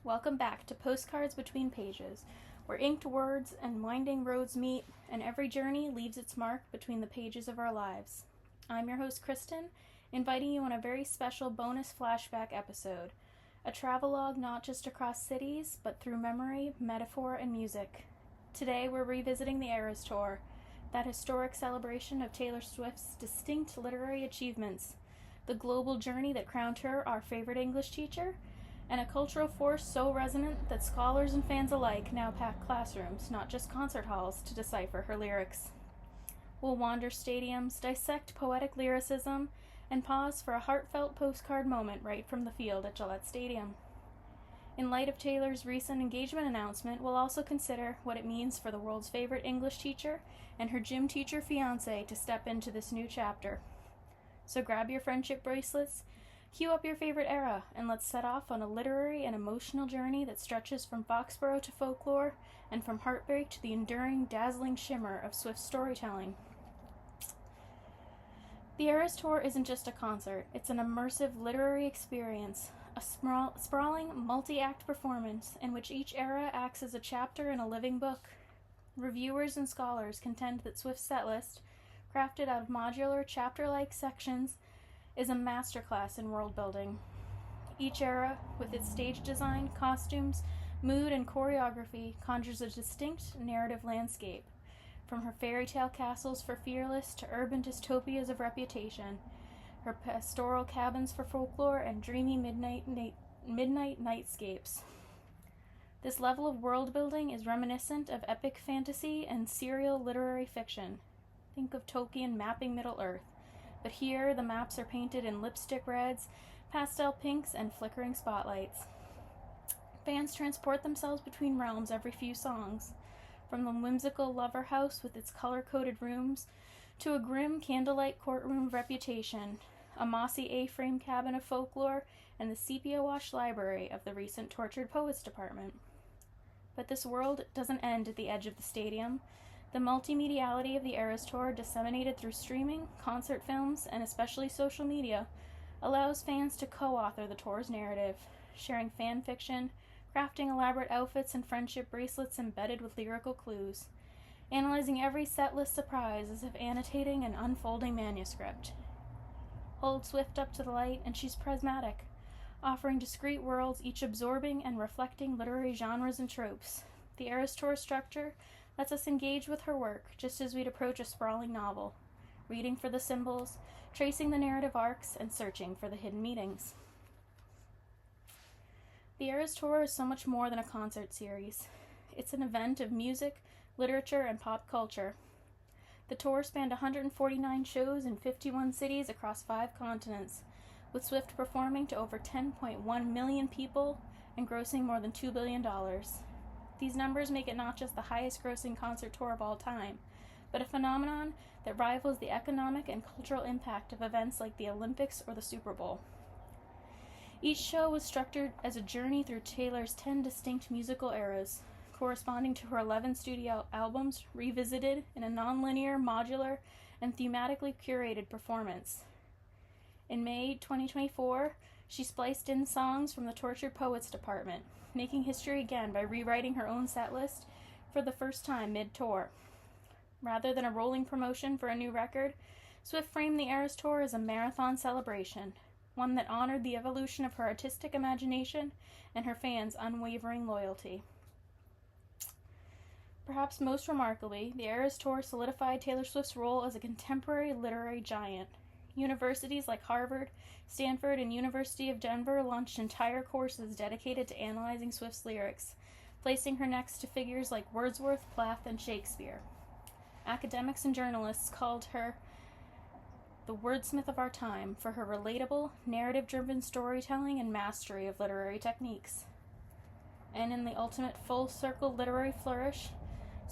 Welcome back to Postcards Between Pages, where inked words and winding roads meet, and every journey leaves its mark between the pages of our lives. I'm your host, Kristen, inviting you on a very special bonus flashback episode, a travelogue not just across cities, but through memory, metaphor, and music. Today, we're revisiting the Eras Tour, that historic celebration of Taylor Swift's distinct literary achievements, the global journey that crowned her our favorite English teacher, and a cultural force so resonant that scholars and fans alike now pack classrooms, not just concert halls, to decipher her lyrics. We'll wander stadiums, dissect poetic lyricism, and pause for a heartfelt postcard moment right from the field at Gillette Stadium. In light of Taylor's recent engagement announcement, we'll also consider what it means for the world's favorite English teacher and her gym teacher fiancé to step into this new chapter. So grab your friendship bracelets, cue up your favorite era, and let's set off on a literary and emotional journey that stretches from Foxborough to folklore and from heartbreak to the enduring, dazzling shimmer of Swift's storytelling. The Eras Tour isn't just a concert, it's an immersive literary experience, a sprawling, multi-act performance in which each era acts as a chapter in a living book. Reviewers and scholars contend that Swift's setlist, crafted out of modular, chapter-like sections, is a masterclass in world-building. Each era, with its stage design, costumes, mood, and choreography, conjures a distinct narrative landscape, from her fairy tale castles for Fearless to urban dystopias of Reputation, her pastoral cabins for Folklore, and dreamy midnight nightscapes. This level of world-building is reminiscent of epic fantasy and serial literary fiction. Think of Tolkien mapping Middle-earth, but here the maps are painted in lipstick reds, pastel pinks, and flickering spotlights. Fans transport themselves between realms every few songs, from the whimsical lover house with its color-coded rooms to a grim candlelight courtroom of Reputation, a mossy A-frame cabin of Folklore, and the sepia-washed library of the recent Tortured Poets Department. But this world doesn't end at the edge of the stadium. The multimediality of the Eras Tour, disseminated through streaming, concert films, and especially social media, allows fans to co-author the tour's narrative, sharing fan fiction, crafting elaborate outfits and friendship bracelets embedded with lyrical clues, analyzing every setlist surprise as if annotating an unfolding manuscript. Hold Swift up to the light, and she's prismatic, offering discrete worlds, each absorbing and reflecting literary genres and tropes. The Eras Tour structure lets us engage with her work just as we'd approach a sprawling novel, reading for the symbols, tracing the narrative arcs, and searching for the hidden meanings. The Eras Tour is so much more than a concert series. It's an event of music, literature, and pop culture. The tour spanned 149 shows in 51 cities across 5 continents, with Swift performing to over 10.1 million people and grossing more than $2 billion. These numbers make it not just the highest-grossing concert tour of all time, but a phenomenon that rivals the economic and cultural impact of events like the Olympics or the Super Bowl. Each show was structured as a journey through Taylor's 10 distinct musical eras, corresponding to her 11 studio albums revisited in a non-linear, modular, and thematically curated performance. In May 2024, she spliced in songs from the Tortured Poets Department, making history again by rewriting her own setlist for the first time mid-tour. Rather than a rolling promotion for a new record, Swift framed the Eras Tour as a marathon celebration, one that honored the evolution of her artistic imagination and her fans' unwavering loyalty. Perhaps most remarkably, the Eras Tour solidified Taylor Swift's role as a contemporary literary giant. Universities like Harvard, Stanford, and University of Denver launched entire courses dedicated to analyzing Swift's lyrics, placing her next to figures like Wordsworth, Plath, and Shakespeare. Academics and journalists called her the wordsmith of our time for her relatable, narrative-driven storytelling and mastery of literary techniques. And in the ultimate full-circle literary flourish,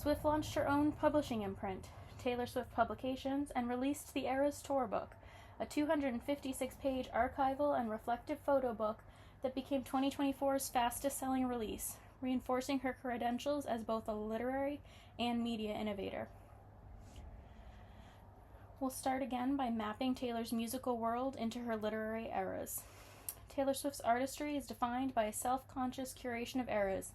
Swift launched her own publishing imprint, Taylor Swift Publications, and released the Eras Tour book, a 256-page archival and reflective photo book that became 2024's fastest-selling release, reinforcing her credentials as both a literary and media innovator. We'll start again by mapping Taylor's musical world into her literary eras. Taylor Swift's artistry is defined by a self-conscious curation of eras,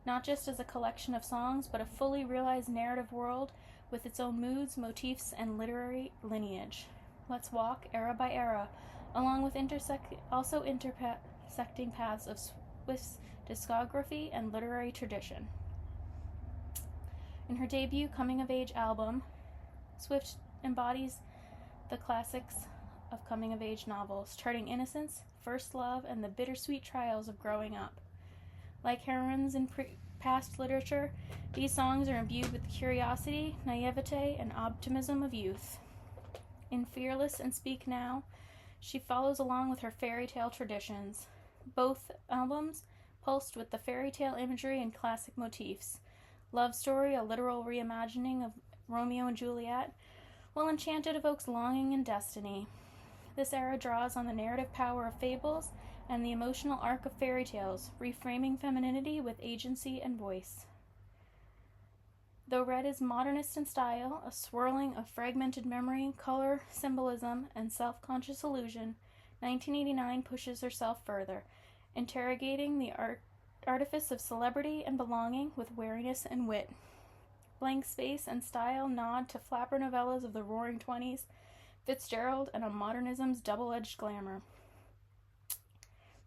not just as a collection of songs, but a fully realized narrative world with its own moods, motifs, and literary lineage. Let's walk era by era, along with intersecting paths of Swift's discography and literary tradition. In her debut coming-of-age album, Swift embodies the classics of coming-of-age novels, charting innocence, first love, and the bittersweet trials of growing up. Like heroines in past literature, these songs are imbued with the curiosity, naivete, and optimism of youth. In Fearless and Speak Now, she follows along with her fairy tale traditions. Both albums pulsed with the fairy tale imagery and classic motifs. Love Story, a literal reimagining of Romeo and Juliet, while Enchanted evokes longing and destiny. This era draws on the narrative power of fables and the emotional arc of fairy tales, reframing femininity with agency and voice. Though Red is modernist in style, a swirling of fragmented memory, color, symbolism, and self-conscious illusion, 1989 pushes herself further, interrogating the artifice of celebrity and belonging with wariness and wit. Blank Space and Style nod to flapper novellas of the Roaring Twenties, Fitzgerald, and a modernism's double-edged glamour.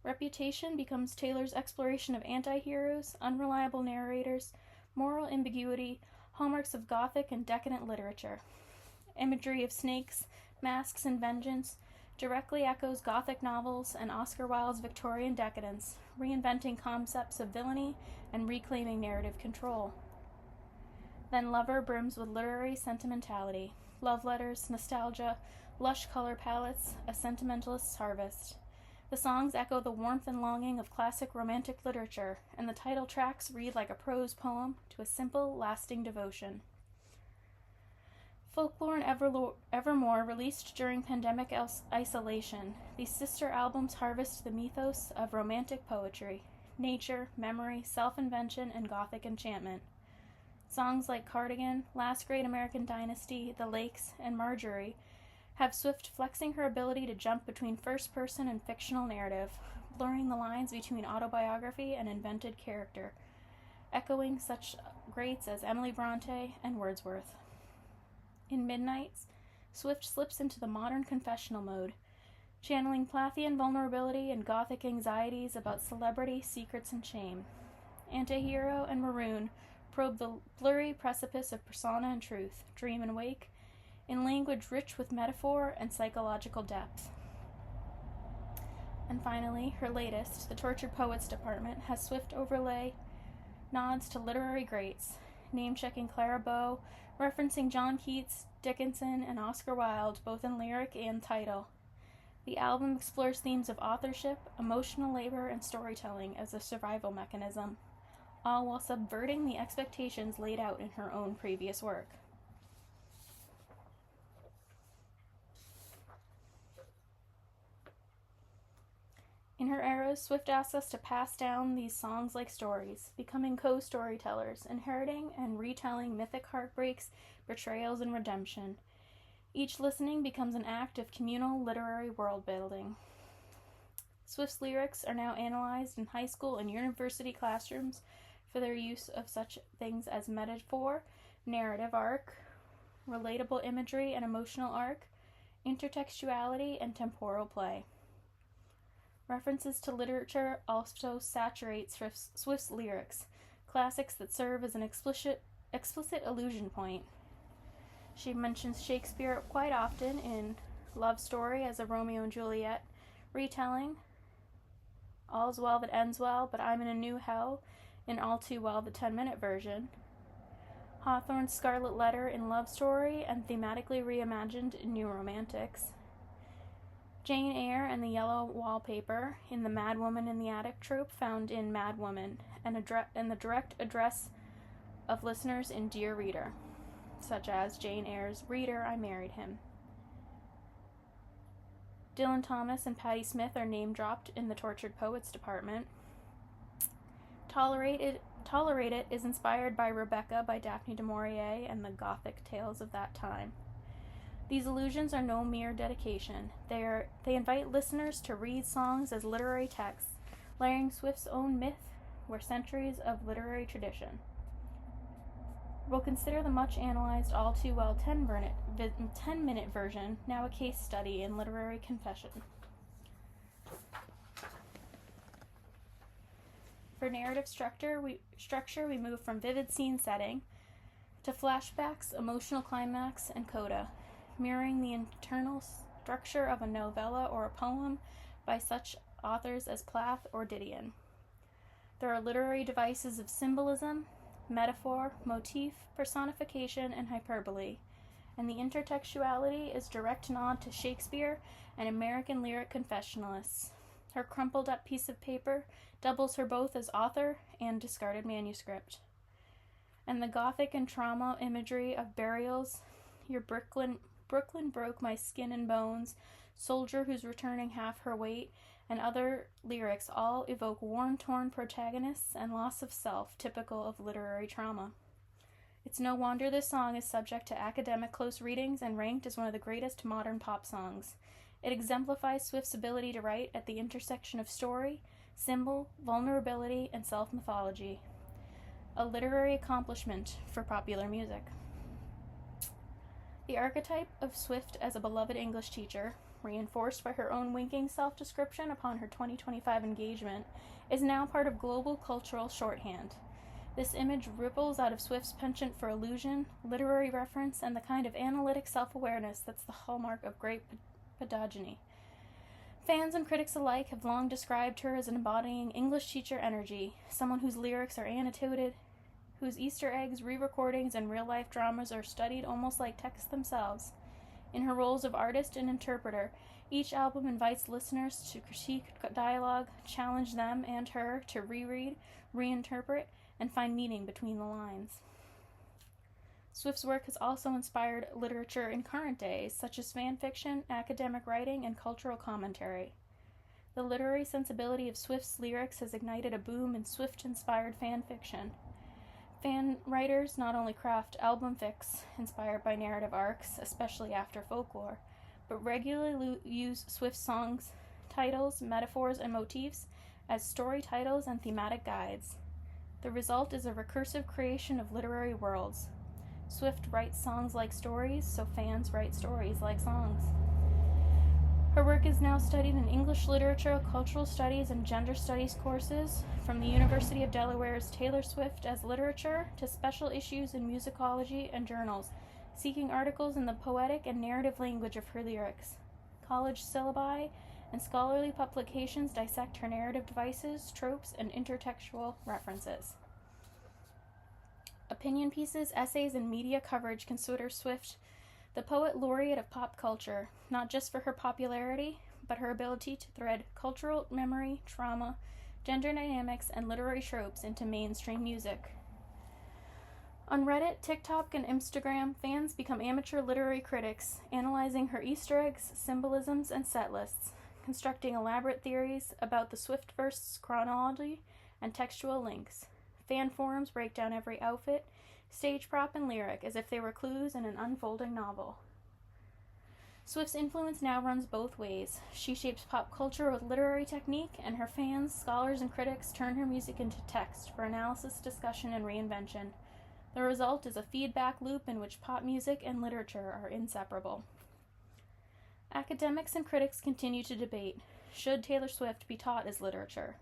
Reputation becomes Taylor's exploration of anti-heroes, unreliable narrators, moral ambiguity, hallmarks of Gothic and decadent literature. Imagery of snakes, masks, and vengeance directly echoes Gothic novels and Oscar Wilde's Victorian decadence, reinventing concepts of villainy and reclaiming narrative control. Then Lover brims with literary sentimentality, love letters, nostalgia, lush color palettes, a sentimentalist's harvest. The songs echo the warmth and longing of classic romantic literature, and the title tracks read like a prose poem to a simple, lasting devotion. Folklore and Evermore, released during pandemic isolation, these sister albums harvest the mythos of romantic poetry, nature, memory, self-invention, and Gothic enchantment. Songs like Cardigan, Last Great American Dynasty, The Lakes, and Marjorie have Swift flexing her ability to jump between first-person and fictional narrative, blurring the lines between autobiography and invented character, echoing such greats as Emily Bronte and Wordsworth. In Midnights, Swift slips into the modern confessional mode, channeling Plathian vulnerability and Gothic anxieties about celebrity, secrets, and shame. Antihero and Maroon probe the blurry precipice of persona and truth, dream and wake, in language rich with metaphor and psychological depth. And finally, her latest, The Tortured Poets Department, has Swift overlay nods to literary greats, name-checking Clara Bow, referencing John Keats, Dickinson, and Oscar Wilde, both in lyric and title. The album explores themes of authorship, emotional labor, and storytelling as a survival mechanism, all while subverting the expectations laid out in her own previous work. In her eras, Swift asks us to pass down these songs like stories, becoming co-storytellers, inheriting and retelling mythic heartbreaks, betrayals, and redemption. Each listening becomes an act of communal literary world-building. Swift's lyrics are now analyzed in high school and university classrooms for their use of such things as metaphor, narrative arc, relatable imagery and emotional arc, intertextuality, and temporal play. References to literature also saturate Swift's lyrics, classics that serve as an explicit allusion point. She mentions Shakespeare quite often in Love Story as a Romeo and Juliet retelling, All's Well That Ends Well, But I'm in a New Hell in All Too Well, the 10-minute version, Hawthorne's Scarlet Letter in Love Story and thematically reimagined in New Romantics, Jane Eyre and the Yellow Wallpaper in the Mad Woman in the Attic trope found in Mad Woman, and the direct address of listeners in Dear Reader, such as Jane Eyre's Reader, I Married Him. Dylan Thomas and Patti Smith are name-dropped in the Tortured Poets Department. Tolerate It is inspired by Rebecca by Daphne du Maurier and the Gothic tales of that time. These allusions are no mere dedication. They invite listeners to read songs as literary texts, layering Swift's own myth were centuries of literary tradition. We'll consider the much analyzed, all too well 10-minute version, now a case study in literary confession. For narrative structure, we move from vivid scene setting to flashbacks, emotional climax, and coda, mirroring the internal structure of a novella or a poem by such authors as Plath or Didion. There are literary devices of symbolism, metaphor, motif, personification, and hyperbole, and the intertextuality is direct nod to Shakespeare and American lyric confessionalists. Her crumpled up piece of paper doubles her both as author and discarded manuscript. And the gothic and trauma imagery of burials, your Brooklyn broke my skin and bones, soldier who's returning half her weight, and other lyrics all evoke worn-torn protagonists and loss of self typical of literary trauma. It's no wonder this song is subject to academic close readings and ranked as one of the greatest modern pop songs. It exemplifies Swift's ability to write at the intersection of story, symbol, vulnerability, and self-mythology. A literary accomplishment for popular music. The archetype of Swift as a beloved English teacher, reinforced by her own winking self-description upon her 2025 engagement, is now part of global cultural shorthand. This image ripples out of Swift's penchant for allusion, literary reference, and the kind of analytic self-awareness that's the hallmark of great pedagogy. Fans and critics alike have long described her as embodying English teacher energy, someone whose lyrics are annotated, whose Easter eggs, re-recordings, and real-life dramas are studied almost like texts themselves. In her roles of artist and interpreter, each album invites listeners to critique dialogue, challenge them and her to reread, reinterpret, and find meaning between the lines. Swift's work has also inspired literature in current days, such as fan fiction, academic writing, and cultural commentary. The literary sensibility of Swift's lyrics has ignited a boom in Swift-inspired fan fiction. Fan writers not only craft album fics inspired by narrative arcs, especially after folklore, but regularly use Swift songs, titles, metaphors, and motifs as story titles and thematic guides. The result is a recursive creation of literary worlds. Swift writes songs like stories, so fans write stories like songs. Her work is now studied in English literature, cultural studies, and gender studies courses, from the University of Delaware's Taylor Swift as Literature to special issues in musicology and journals, seeking articles in the poetic and narrative language of her lyrics. College syllabi and scholarly publications dissect her narrative devices, tropes, and intertextual references. Opinion pieces, essays, and media coverage consider Swift the poet laureate of pop culture, not just for her popularity, but her ability to thread cultural memory, trauma, gender dynamics, and literary tropes into mainstream music. On Reddit, TikTok, and Instagram, fans become amateur literary critics, analyzing her Easter eggs, symbolisms, and set lists, constructing elaborate theories about the Swift verse chronology and textual links. Fan forums break down every outfit, stage prop, and lyric as if they were clues in an unfolding novel. Swift's influence now runs both ways. She shapes pop culture with literary technique, and her fans, scholars, and critics turn her music into text for analysis, discussion, and reinvention. The result is a feedback loop in which pop music and literature are inseparable. Academics and critics continue to debate, should Taylor Swift be taught as literature?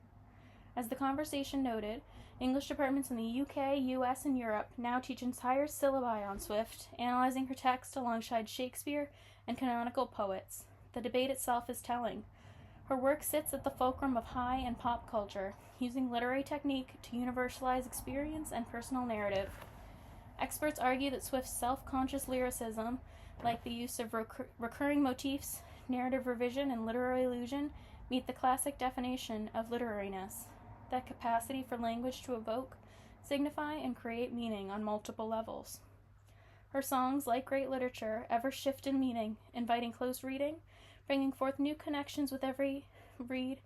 As the conversation noted, English departments in the UK, US, and Europe now teach entire syllabi on Swift, analyzing her text alongside Shakespeare and canonical poets. The debate itself is telling. Her work sits at the fulcrum of high and pop culture, using literary technique to universalize experience and personal narrative. Experts argue that Swift's self-conscious lyricism, like the use of recurring motifs, narrative revision, and literary allusion, meet the classic definition of literariness, that capacity for language to evoke, signify, and create meaning on multiple levels. Her songs, like great literature, ever shift in meaning, inviting close reading, bringing forth new connections with every read,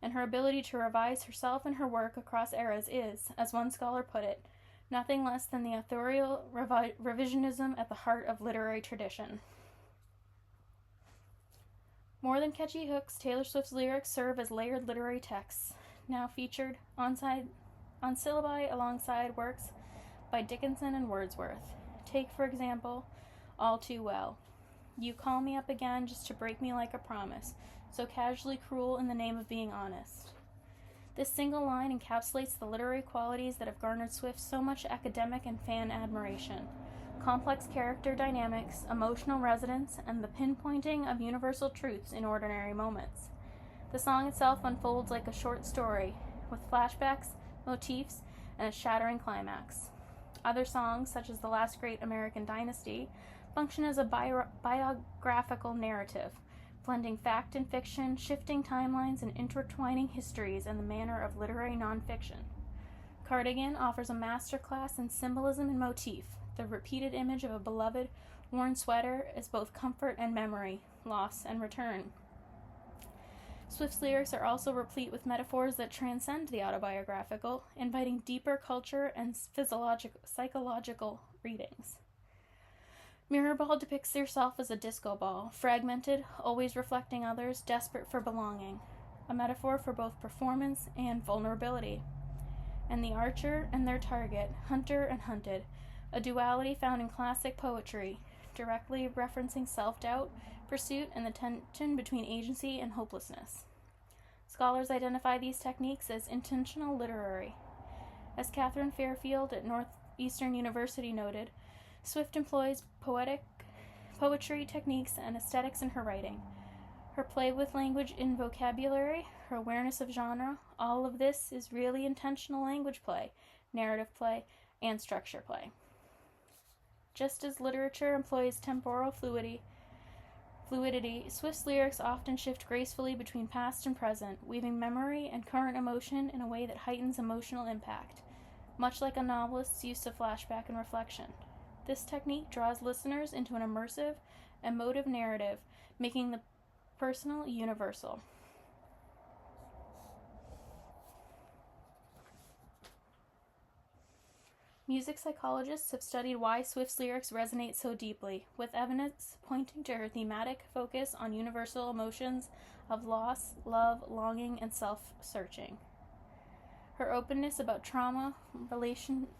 and her ability to revise herself and her work across eras is, as one scholar put it, nothing less than the authorial revisionism at the heart of literary tradition. More than catchy hooks, Taylor Swift's lyrics serve as layered literary texts, now featured on syllabi alongside works by Dickinson and Wordsworth. Take, for example, All Too Well. You call me up again just to break me like a promise, so casually cruel in the name of being honest. This single line encapsulates the literary qualities that have garnered Swift so much academic and fan admiration. Complex character dynamics, emotional resonance, and the pinpointing of universal truths in ordinary moments. The song itself unfolds like a short story, with flashbacks, motifs, and a shattering climax. Other songs, such as The Last Great American Dynasty, function as a biographical narrative, blending fact and fiction, shifting timelines, and intertwining histories in the manner of literary nonfiction. Cardigan offers a masterclass in symbolism and motif, the repeated image of a beloved, worn sweater as both comfort and memory, loss and return. Swift's lyrics are also replete with metaphors that transcend the autobiographical, inviting deeper culture and psychological readings. Mirrorball depicts yourself as a disco ball, fragmented, always reflecting others, desperate for belonging, a metaphor for both performance and vulnerability. And the archer and their target, hunter and hunted, a duality found in classic poetry, directly referencing self-doubt, pursuit, and the tension between agency and hopelessness. Scholars identify these techniques as intentional literary. As Catherine Fairfield at Northeastern University noted, Swift employs poetry techniques and aesthetics in her writing. Her play with language in vocabulary, her awareness of genre, all of this is really intentional language play, narrative play, and structure play. Just as literature employs temporal fluidity, Swift's lyrics often shift gracefully between past and present, weaving memory and current emotion in a way that heightens emotional impact, much like a novelist's use of flashback and reflection. This technique draws listeners into an immersive, emotive narrative, making the personal universal. Music psychologists have studied why Swift's lyrics resonate so deeply, with evidence pointing to her thematic focus on universal emotions of loss, love, longing, and self-searching. Her openness about trauma,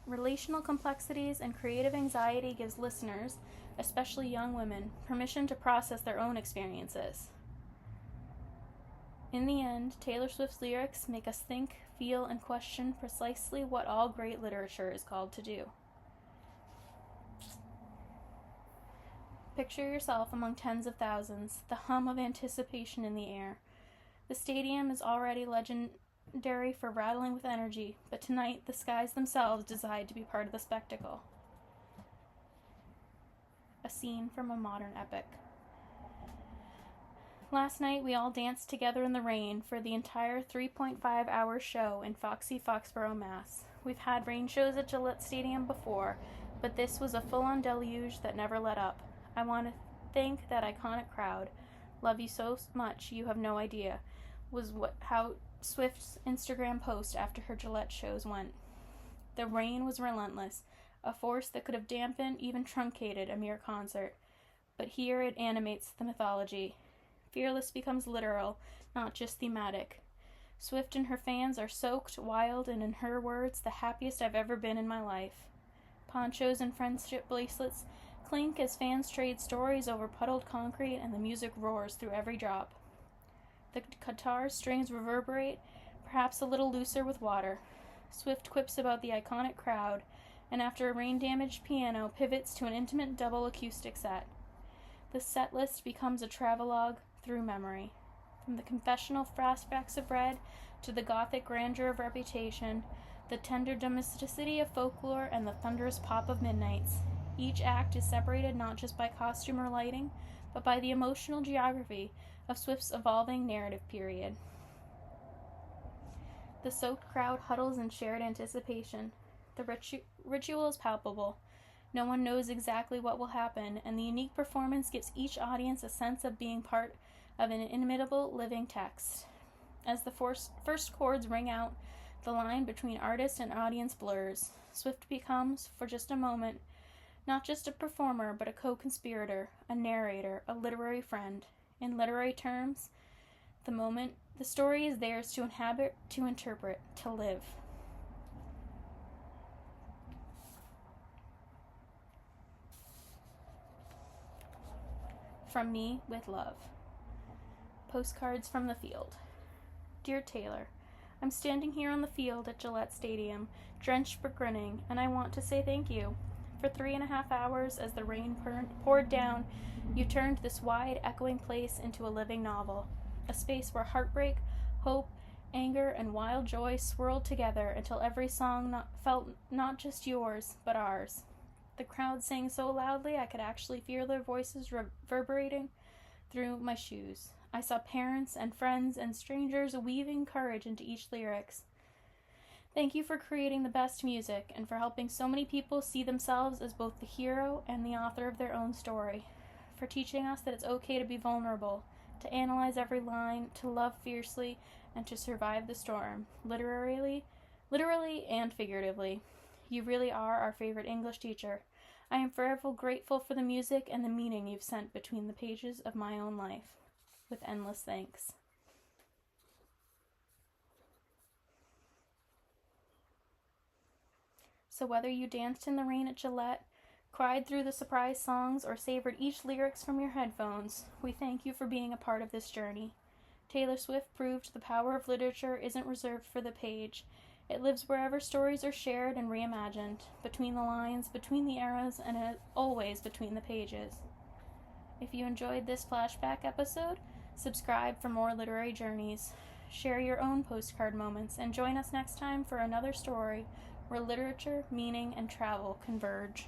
relational complexities, and creative anxiety gives listeners, especially young women, permission to process their own experiences. In the end, Taylor Swift's lyrics make us think, feel, and question precisely what all great literature is called to do. Picture yourself among tens of thousands, the hum of anticipation in the air. The stadium is already legendary for rattling with energy, but tonight the skies themselves decide to be part of the spectacle. A scene from a modern epic. Last night, we all danced together in the rain for the entire 3.5-hour show in Foxy Foxborough, Mass. We've had rain shows at Gillette Stadium before, but this was a full-on deluge that never let up. I want to thank that iconic crowd. Love you so much, you have no idea, was how Swift's Instagram post after her Gillette shows went. The rain was relentless, a force that could have dampened, even truncated, a mere concert. But here it animates the mythology. Fearless becomes literal, not just thematic. Swift and her fans are soaked, wild, and in her words, the happiest I've ever been in my life. Ponchos and friendship bracelets clink as fans trade stories over puddled concrete, and the music roars through every drop. The guitar strings reverberate, perhaps a little looser with water. Swift quips about the iconic crowd, and after a rain-damaged piano, pivots to an intimate double acoustic set. The set list becomes a travelogue through memory. From the confessional flashbacks of Red to the gothic grandeur of Reputation, the tender domesticity of Folklore, and the thunderous pop of Midnights, each act is separated not just by costume or lighting, but by the emotional geography of Swift's evolving narrative period. The soaked crowd huddles in shared anticipation. The ritual is palpable. No one knows exactly what will happen, and the unique performance gives each audience a sense of being part of an inimitable living text. As the first chords ring out, the line between artist and audience blurs. Swift becomes, for just a moment, not just a performer, but a co-conspirator, a narrator, a literary friend. In literary terms, the story is theirs to inhabit, to interpret, to live. From me, with love. Postcards from the field. Dear Taylor, I'm standing here on the field at Gillette Stadium, drenched but grinning, and I want to say thank you. For 3.5 hours, as the rain poured down, you turned this wide, echoing place into a living novel, a space where heartbreak, hope, anger, and wild joy swirled together until every song felt not just yours, but ours. The crowd sang so loudly I could actually hear their voices reverberating through my shoes. I saw parents and friends and strangers weaving courage into each lyrics. Thank you for creating the best music and for helping so many people see themselves as both the hero and the author of their own story. For teaching us that it's okay to be vulnerable, to analyze every line, to love fiercely, and to survive the storm, literally and figuratively. You really are our favorite English teacher. I am forever grateful for the music and the meaning you've sent between the pages of my own life. With endless thanks. So whether you danced in the rain at Gillette, cried through the surprise songs, or savored each lyrics from your headphones, we thank you for being a part of this journey. Taylor Swift proved the power of literature isn't reserved for the page. It lives wherever stories are shared and reimagined, between the lines, between the eras, and always between the pages. If you enjoyed this flashback episode, subscribe for more literary journeys. Share your own postcard moments and join us next time for another story where literature, meaning, and travel converge.